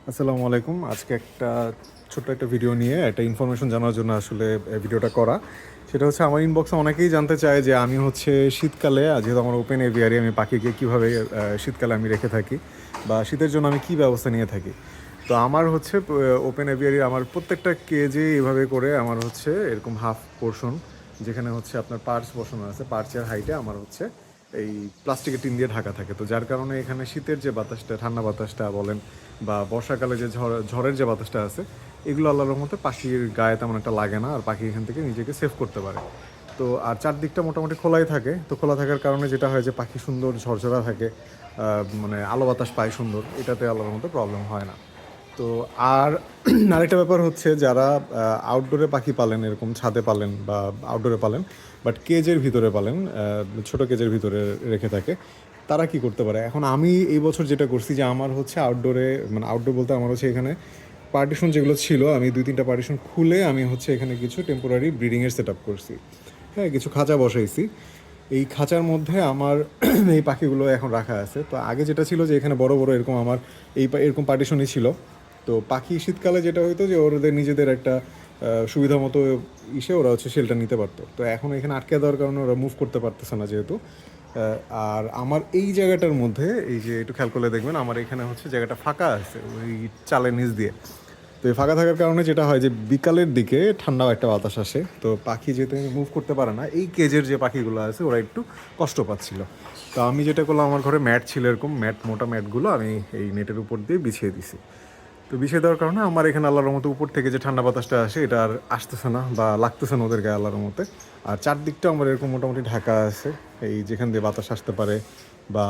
আসসালামু আলাইকুম। আজকে একটা ছোট্ট একটা ভিডিও নিয়ে একটা ইনফরমেশন জানার জন্য আসলে ভিডিওটা করা। সেটা হচ্ছে আমার ইনবক্সে অনেকেই জানতে চায় যে আমি হচ্ছে শীতকালে যেহেতু আমার ওপেন এভিয়ারি আমি পাখিকে কীভাবে শীতকালে আমি রেখে থাকি বা শীতের জন্য আমি কী ব্যবস্থা নিয়ে থাকি। তো আমার হচ্ছে ওপেন এভিয়ারি আমার প্রত্যেকটা কেজে এভাবে করে আমার হচ্ছে এরকম হাফ পোর্শন যেখানে হচ্ছে আপনার পার্চ বসানো আছে, পার্চের হাইটে আমার হচ্ছে এই প্লাস্টিকের টিন দিয়ে ঢাকা থাকে। তো যার কারণে এখানে শীতের যে বাতাসটা, ঠান্ডা বাতাসটা বলেন বা বর্ষাকালে যে ঝড়ের যে বাতাসটা আছে, এগুলো আল্লাহর রহমতে পাখির গায়ে তেমন একটা লাগে না, আর পাখি এখান থেকে নিজেকে সেভ করতে পারে। তো আর চারদিকটা মোটামুটি খোলাই থাকে, তো খোলা থাকার কারণে যেটা হয় যে পাখি সুন্দর ঝরঝরা থাকে, মানে আলো বাতাস পায় সুন্দর, এটাতে আল্লাহর মতো প্রবলেম হয় না। তো আর আরেকটা ব্যাপার হচ্ছে যারা আউটডোরে পাখি পালেন, এরকম ছাদে পালেন বা আউটডোরে পালেন, বাট কেজের ভিতরে পালেন, ছোটো কেজের ভিতরে রেখে থাকে, তারা কি করতে পারে। এখন আমি এই বছর যেটা করছি যে আমার হচ্ছে আউটডোরে, মানে আউটডোর বলতে আমার হচ্ছে এখানে পার্টিশন যেগুলো ছিল, আমি 2-3টা পার্টিশন খুলে আমি হচ্ছে এখানে কিছু টেম্পোরারি ব্রিডিংয়ের সেট আপ করছি। হ্যাঁ, কিছু খাঁচা বসাইছি। এই খাঁচার মধ্যে আমার এই পাখিগুলো এখন রাখা আছে। তো আগে যেটা ছিল যে এখানে বড় বড় এরকম আমার এরকম পার্টিশনই ছিল। তো পাখি শীতকালে যেটা হতো যে ওদের নিজেদের একটা সুবিধা মতো ওরা হচ্ছে শেল্টার নিতে পারতো। তো এখন এখানে আটকে দেওয়ার কারণে ওরা মুভ করতে পারতেছে না যেহেতু। আর আমার এই জায়গাটার মধ্যে এই যে একটু খেয়াল করলে দেখবেন আমার এখানে হচ্ছে জায়গাটা ফাঁকা আছে ওই চালের নিচ দিয়ে। তো এই ফাঁকা থাকার কারণে যেটা হয় যে বিকালের দিকে ঠান্ডাও একটা বাতাস আসে, তো পাখি যেহেতু মুভ করতে পারে না, এই কেজের যে পাখিগুলো আছে ওরা একটু কষ্ট পাচ্ছিল। তো আমি যেটা করলাম, আমার ঘরে ম্যাট ছিল, এরকম মোটা ম্যাটগুলো আমি এই নেটের উপর দিয়ে বিছিয়ে দিছি। তো বিছিয়ে দেওয়ার কারণে আমার এখানে আল্লাহর মতো উপর থেকে যে ঠান্ডা বাতাসটা আসে এটা আর আসতেছে না বা লাগতেছে না ওদের গায়ে আল্লাহর মতে। আর চারদিকটা আমার এরকম মোটামুটি ঢাকা আছে, এই যেখান দিয়ে বাতাস আসতে পারে বা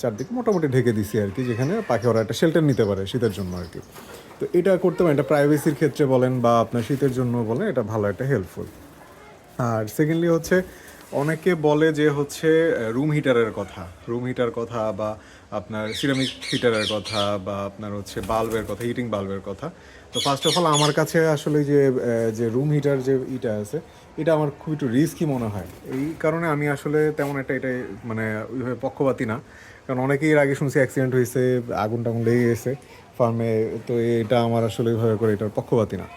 চারদিকে মোটামুটি ঢেকে দিছি আর কি, যেখানে পাখি ওরা একটা শেল্টার নিতে পারে শীতের জন্য আর কি। তো এটা করতে পারেন, এটা প্রাইভেসির ক্ষেত্রে বলেন বা আপনার শীতের জন্য বলেন, এটা ভালো একটা হেল্পফুল। আর সেকেন্ডলি হচ্ছে অনেকে বলে যে হচ্ছে রুম হিটার কথা বা আপনার সিরামিক হিটারের কথা বা আপনার হচ্ছে বাল্বের কথা, হিটিং বাল্বের কথা। তো ফার্স্ট অফ অল আমার কাছে আসলে যে রুম হিটার যে ইটা আছে, এটা আমার খুব একটু রিস্কি মনে হয়। এই কারণে আমি আসলে তেমন একটা এটাই মানে ওইভাবে পক্ষপাতি না। কারণ অনেকেই এর আগে শুনছি অ্যাক্সিডেন্ট হয়েছে, আগুন টাগুন লেগে গেছে ফার্মে। তো এটা আমার আসলে ওইভাবে করে এটার পক্ষপাতি না।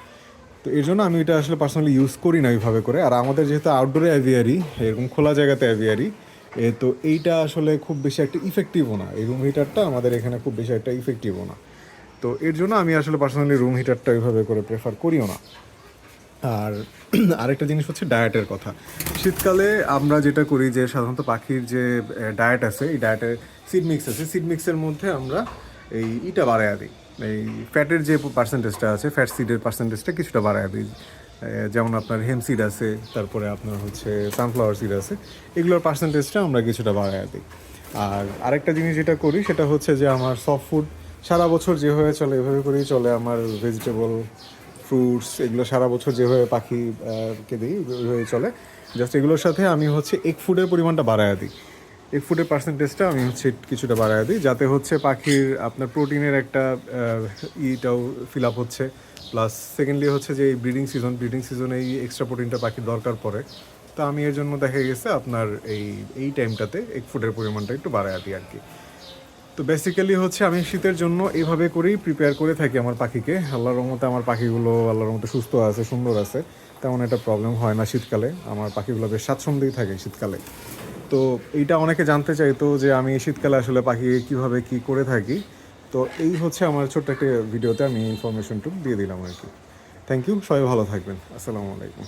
তো এর জন্য আমি এটা আসলে পার্সোনালি ইউজ করি না ওইভাবে করে। আর আমাদের যেহেতু আউটডোরে অ্যাভিয়ারি, এরকম খোলা জায়গাতে অ্যাভিয়ারি, তো এইটা আসলে খুব বেশি একটা ইফেক্টিভও না। এই রুম হিটারটা আমাদের এখানে খুব বেশি একটা ইফেক্টিভও না। তো এর জন্য আমি আসলে পার্সোনালি রুম হিটারটা ওইভাবে করে প্রেফার করিও না। আর আরেকটা জিনিস হচ্ছে ডায়েটের কথা। শীতকালে আমরা যেটা করি যে সাধারণত পাখির যে ডায়েট আছে, এই ডায়েটের সিড মিক্স আছে, সিড মিক্সের মধ্যে আমরা ইটা বাড়াইয়া দিই, এই ফ্যাটের যে পার্সেন্টেজটা আছে, ফ্যাট সিডের পার্সেন্টেজটা কিছুটা বাড়াইয়া দিই। যেমন আপনার হেম সিড আছে, তারপরে আপনার হচ্ছে সানফ্লাওয়ার সিড আছে, এগুলোর পার্সেন্টেজটা আমরা কিছুটা বাড়াইয়া দিই। আর আরেকটা জিনিস যেটা করি সেটা হচ্ছে যে আমার সফট ফুড সারা বছর যেভাবে চলে এভাবে করেই চলে। আমার ভেজিটেবল, ফ্রুটস, এগুলো সারা বছর যেভাবে পাখি কে দিই ওইভাবেই চলে। জাস্ট এগুলোর সাথে আমি হচ্ছে এগ ফুডের পরিমাণটা বাড়ায় দিই, এগ ফুডের পার্সেন্টেজটা আমি হচ্ছে কিছুটা বাড়ায় দিই, যাতে হচ্ছে পাখির আপনার প্রোটিনের একটা ইটাও ফিল আপ হচ্ছে। প্লাস সেকেন্ডলি হচ্ছে যে এই ব্রিডিং সিজনে এই এক্সট্রা প্রোটিনটা পাখির দরকার পড়ে। তো আমি এর জন্য দেখা গেছে আপনার এই টাইমটাতে এগ ফুডের পরিমাণটা একটু বাড়ায় দিই আর কি। তো বেসিক্যালি হচ্ছে আমি শীতের জন্য এইভাবে করেই প্রিপেয়ার করে থাকি আমার পাখিকে। আল্লাহর রহমতে আমার পাখিগুলো আল্লাহর রহমতে সুস্থ আছে, সুন্দর আছে, তেমন একটা প্রবলেম হয় না শীতকালে। আমার পাখিগুলো বেশ স্বাচ্ছন্দ্যেই থাকে শীতকালে। তো এইটা অনেকে জানতে চাইতো যে আমি শীতকালে আসলে পাখি কীভাবে কী করে থাকি। তো এই হচ্ছে আমার ছোট্ট একটা ভিডিওতে আমি ইনফরমেশনটুকু দিয়ে দিলাম আর কি। থ্যাংক ইউ, সবাই ভালো থাকবেন। আসসালামু আলাইকুম।